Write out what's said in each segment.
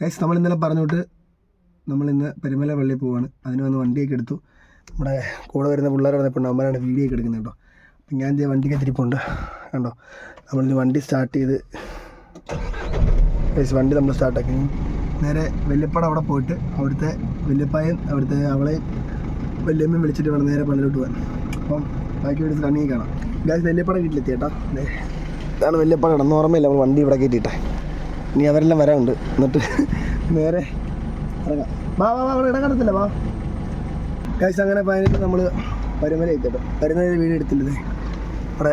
Guys നമ്മൾ ഇന്നലെ പറഞ്ഞിട്ട് നമ്മളിന്ന് പരിമല പള്ളിയിൽ പോവാണ്. അതിന് വന്ന് വണ്ടിയൊക്കെ എടുത്തു. നമ്മുടെ കൂടെ വരുന്ന പിള്ളേർ വന്നപ്പോൾ അവന്മാരാണ് വീഡിയോ ഒക്കെ എടുക്കുന്നത് കേട്ടോ. അപ്പം ഞാൻ വണ്ടിക്ക് തിരിപ്പുണ്ട് കണ്ടോ. നമ്മളിന്ന് വണ്ടി സ്റ്റാർട്ട് ചെയ്ത് ഗൈസ് വണ്ടി നമ്മൾ സ്റ്റാർട്ടാക്കി നേരെ വല്യപ്പാട് അവിടെ പോയിട്ട് അവിടുത്തെ വല്യപ്പായും അവിടുത്തെ അവളെയും വല്യമ്മയും വിളിച്ചിട്ട് വേണം നേരെ പള്ളിയിലോട്ട് പോകാൻ. അപ്പം ബാക്കി വീട്ടിൽ റണ്ണിങ് കാണാം. ഗൈസ് വല്യപ്പാടെ വീട്ടിലെത്തി കേട്ടോ. ഇതാണ് വല്യപ്പാട് കിടന്ന് ഓർമ്മയില്ല നമ്മൾ വണ്ടി ഇവിടെ കയറ്റിയിട്ടെ. ഇനി അവരെല്ലാം വരാനുണ്ട്. എന്നിട്ട് നേരെ ഇറങ്ങാം. വാ വാ അവിടെ ഇടം കിടത്തില്ല വാ. ഗൈസ് അങ്ങനെ പതിനെട്ട് നമ്മൾ പരുമല എത്തിട്ടോ. പരുമല വീട് എടുത്തില്ലേ അവിടെ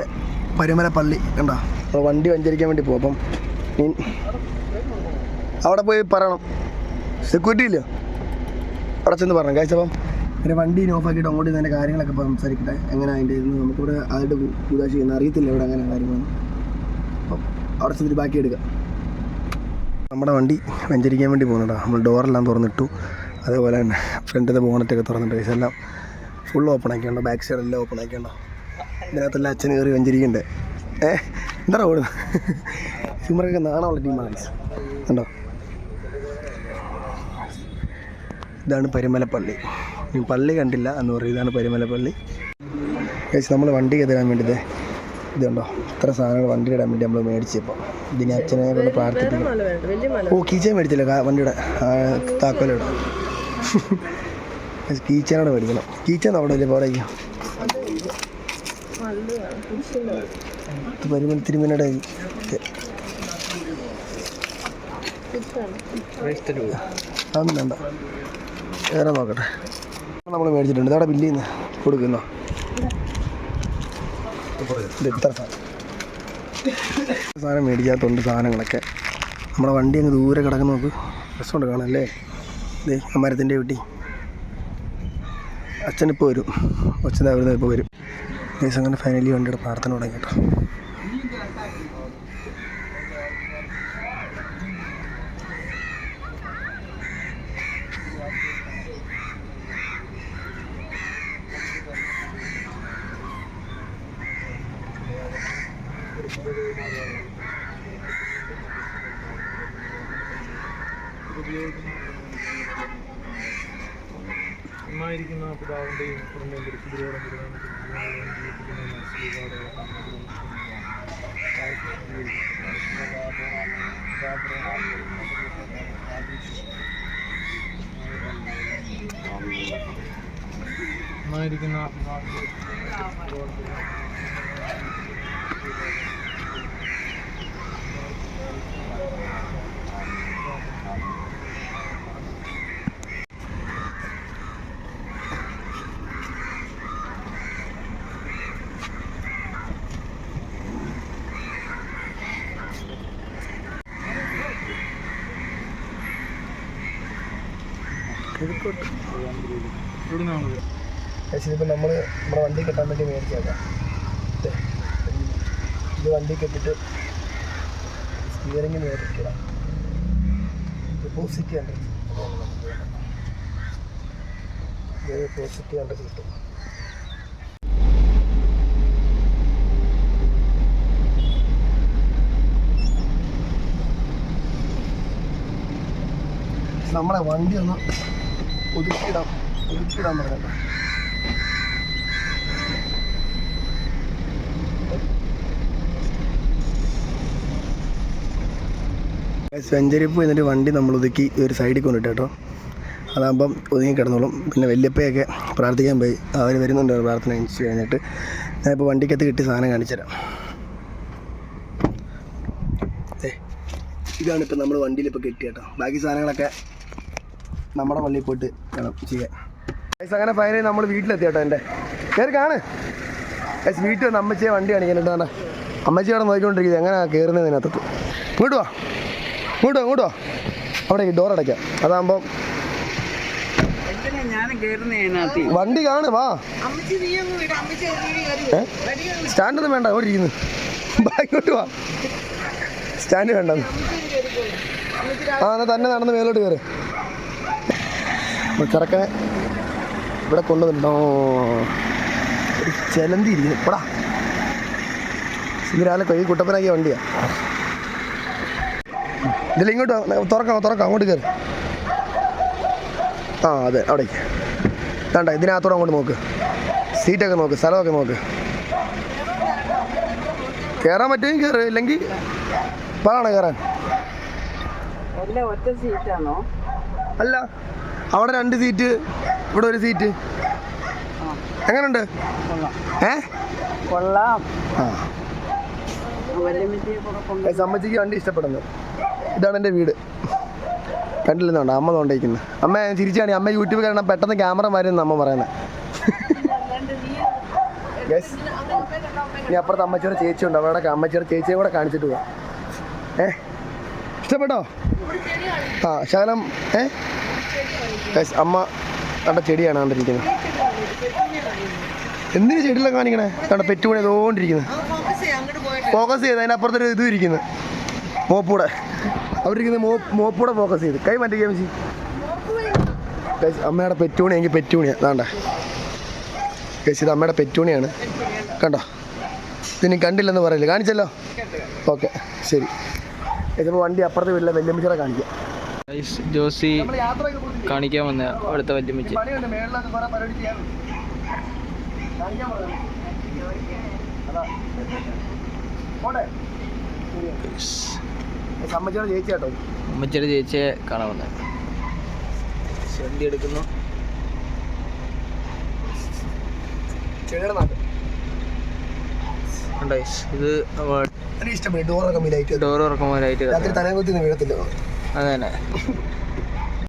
പരുമല പള്ളി കണ്ടോ. നമ്മൾ വണ്ടി വഞ്ചരിക്കാൻ വേണ്ടി പോകും. അപ്പം അവിടെ പോയി പറയണം, സെക്യൂരിറ്റി ഇല്ല അവിടെ ചെന്ന് പറഞ്ഞു. ഗൈസ് അപ്പം പിന്നെ വണ്ടി ഓഫാക്കിയിട്ട് അങ്ങോട്ട് ഇതിൻ്റെ കാര്യങ്ങളൊക്കെ ഇപ്പോൾ സംസാരിക്കട്ടെ. എങ്ങനെ അതിൻ്റെ ഇന്ന് നമുക്കിവിടെ ആരുടെ കൂതാശി ചെയ്യുന്ന അറിയത്തില്ല ഇവിടെ അങ്ങനെ കാര്യങ്ങളൊന്നും. അപ്പം അവിടെ ചെന്നിട്ട് ബാക്കി എടുക്കാം. നമ്മുടെ വണ്ടി വഞ്ചരിക്കാൻ വേണ്ടി പോകുന്നുണ്ടോ. നമ്മൾ ഡോറെല്ലാം തുറന്നിട്ടു. അതേപോലെ തന്നെ ഫ്രണ്ടിൻ്റെ ബോണറ്റൊക്കെ തുറന്നിട്ട് ഗൈസ് എല്ലാം ഫുൾ ഓപ്പൺ ആക്കിയുണ്ടോ. ബാക്ക് സൈഡ് എല്ലാം ഓപ്പൺ ആക്കിയുണ്ടോ. ഇതിനകത്തെല്ലാം അച്ഛൻ കയറി വഞ്ചരിക്കണ്ടേ. എന്താ ഓടുന്നത് സിമറൊക്കെ നാണമുള്ള ടീമാണ് ഗൈസ് കണ്ടോ. ഇതാണ് പരുമല പള്ളി. പള്ളി കണ്ടില്ല എന്ന് പറയും. ഇതാണ് പരുമല പള്ളി ഗൈസ്. നമ്മൾ വണ്ടി കയറാൻ വേണ്ടിയത് ഇതുണ്ടോ. ഇത്ര സാധനങ്ങൾ വണ്ടി ഇടാൻ വേണ്ടി നമ്മൾ മേടിച്ചപ്പോൾ ഇതിന് അച്ഛനെ കൊണ്ട് പ്രാർത്ഥിപ്പിക്കും. ഓ കീച്ചൻ മേടിച്ചില്ല വണ്ടിയുടെ താക്കോലിടാം. കീച്ചനോട് മേടിക്കണം. കീച്ചൻ അവിടെ ഇല്ലേ പോടേക്കും പരുമല തിരുമലയുടെ അതൊന്നും വേണ്ട. വേറെ നോക്കട്ടെ. നമ്മൾ മേടിച്ചിട്ടുണ്ട്. ഇതവിടെ ബില്ലിന്ന് കൊടുക്കുന്നോ. ഇത്ര സാധനം മേടിക്കാത്തതുണ്ട്. സാധനങ്ങളൊക്കെ നമ്മുടെ വണ്ടി അങ്ങ് ദൂരെ കിടക്കുന്ന നോക്ക്. രസമുണ്ട് കാണാമല്ലേ. ഇതേ ആ മരത്തിൻ്റെ വീട്ടി അച്ഛനിപ്പോൾ വരും. അച്ഛൻ അവിടുന്ന് ഇപ്പോൾ വരും. ദിവസം അങ്ങനെ ഫൈനലി വണ്ടിയുടെ പ്രാർത്ഥന തുടങ്ങി കേട്ടോ. ിക്കുന്ന പിതാവിൻ്റെയും ഇതിപ്പോൾ നമ്മൾ നമ്മുടെ വണ്ടി കെട്ടാൻ വേണ്ടി മേടിച്ചേക്കാം. ഇത് വണ്ടി കെട്ടിട്ട് സ്റ്റിയറിംഗ് മേടിക്കണം. ഡെപ്പോസിറ്റ് കണ്ട് ഡെപ്പോസിറ്റ് കണ്ട് കിട്ടും. നമ്മളെ വണ്ടി ഒന്ന് ഒതുക്കിടാൻ പറഞ്ഞോ. വെഞ്ചരിപ്പ് എന്നിട്ട് വണ്ടി നമ്മൾ ഒതുക്കി ഒരു സൈഡിൽ കൊണ്ടിട്ട് കേട്ടോ. അതാകുമ്പം ഒതുങ്ങി കിടന്നോളും. പിന്നെ വല്യപ്പയൊക്കെ പ്രാർത്ഥിക്കാൻ പോയി. അവർ വരുന്നുണ്ട് പ്രാർത്ഥന കഴിച്ച് കഴിഞ്ഞിട്ട്. ഞാനിപ്പോൾ വണ്ടിക്കകത്ത് കിട്ടിയ സാധനം കാണിച്ചു തരാം. ഇതാണ് ഇപ്പം നമ്മൾ വണ്ടിയിലിപ്പോൾ കെട്ടി കേട്ടോ. ബാക്കി സാധനങ്ങളൊക്കെ നമ്മുടെ പള്ളിയിൽ പോയിട്ട് വേണം ചെയ്യാൻ. അങ്ങനെ ഫൈനലി നമ്മൾ വീട്ടിലെത്തി കേട്ടോ. എൻ്റെ കയറി കാണ് വീട്ടിൽ വന്ന് അമ്മച്ചിയെ വണ്ടി കാണിക്കാനുണ്ട്. കാരണം അമ്മച്ചി അവിടെ നോക്കിക്കൊണ്ടിരിക്കുന്നത് എങ്ങനെയാണ് കയറുന്നതിനകത്ത്. ഇങ്ങോട്ട് വാ ഇങ്ങോട്ടോ അവിടെ ഡോർ അടയ്ക്കാം. അതാകുമ്പം വണ്ടി കാണു വാ. സ്റ്റാൻഡൊന്നും വേണ്ട അവിടെ ഇരിക്കുന്നു. ബാക്കിലോട്ട് വാ. സ്റ്റാൻഡ് വേണ്ട. എന്നാൽ തന്നെ നടന്ന് മേലോട്ട് കയറി. ചെറുക്കനെ ഇവിടെ കൊണ്ടുവന്നിട്ടോ. ഒരു ചെലന്തി ഇരിക്കുന്നു. ഇപ്പടാ ഇവരാലെ കൈ കുട്ടപ്പനാക്കിയ വണ്ടിയാണ്. ഇതിൽ ഇങ്ങോട്ട് തുറക്കാം അങ്ങോട്ട് കയറി. ആ അതെ അവിടേക്ക് വേണ്ട, ഇതിനകത്തോടെ അങ്ങോട്ട് നോക്ക്. സീറ്റൊക്കെ നോക്ക്, സ്ഥലമൊക്കെ നോക്ക്. കയറാൻ പറ്റുമെങ്കിൽ കയറ്, ഇല്ലെങ്കിൽ പാടാണ് കയറാൻ. ഒറ്റ സീറ്റാണോ? അല്ല, അവിടെ 2 സീറ്റ്, ഇവിടെ 1 സീറ്റ്. എങ്ങനെയുണ്ട്? കൊള്ളാം. ആ അമ്മച്ചിക്ക് വണ്ടി ഇഷ്ടപ്പെടുന്നു. ഇതാണ് എൻ്റെ വീട്. കണ്ടില്ലെന്നുണ്ടോ അമ്മ തോണ്ടിരിക്കുന്നത്? അമ്മ ചിരിച്ചാണ്. അമ്മ യൂട്യൂബ് കാരണം പെട്ടെന്ന് ക്യാമറ മാറിയെന്ന് അമ്മ പറയുന്നത്. ഇനി അപ്പുറത്ത് അമ്മച്ചിയുടെ ചേച്ചി ഉണ്ട്, അവിടെ അമ്മച്ചിയുടെ ചേച്ചിയെ കൂടെ കാണിച്ചിട്ട് പോവാം. ഇഷ്ടപ്പെട്ടോ? ആ ശകലം. അമ്മ അവിടെ ചെടിയാണ് കണ്ടിരിക്കുന്നത്. എന്തിനു ചെടിയെല്ലാം കാണിക്കണേ? അവിടെ പെറ്റുപണി ചെയ്തുകൊണ്ടിരിക്കുന്നത്. ഫോക്കസ് ചെയ്ത് അതിനപ്പുറത്തൊരു ഇതും ഇരിക്കുന്നത്, മോപ്പൂടെ. അവരിരിക്കുന്നത് മോപ്പൂടെ ഫോക്കസ് ചെയ്ത്. കൈ മാറ്റി കേമിച്ചി. അമ്മയുടെ പെറ്റൂണി എങ്കിൽ പെറ്റൂണിയാണ്. അതാണ്ട കേസ്, ഇത് അമ്മയുടെ പെറ്റൂണിയാണ്. കണ്ടോ? ഇതിനി കണ്ടില്ലെന്ന് പറയില്ല, കാണിച്ചല്ലോ. ഓക്കെ ശരി. ഇതിപ്പോൾ വണ്ടി അപ്പുറത്തെ വീട്ടിലെ വല്യമ്മച്ചിയുടെ കാണിക്കാം. ജോസി കാണിക്കാൻ വന്ന അവിടുത്തെ വല്യമ്മച്ചി. അമ്മച്ചിയുടെ ചേച്ചി കേട്ടോ. അമ്മച്ചിയുടെ ചേച്ചിയെ കാണാൻ വന്ന വണ്ടി എടുക്കുന്നു. ചെടിയുടെ നാട്ട് ഇത് ഇഷ്ടപ്പെട്ടു. ഡോറൊക്കെ ഡോർ തുറക്കുമ്പോഴായിട്ട് രാത്രി തലകുത്തി വീഴത്തില്ല. അതെ തന്നെ.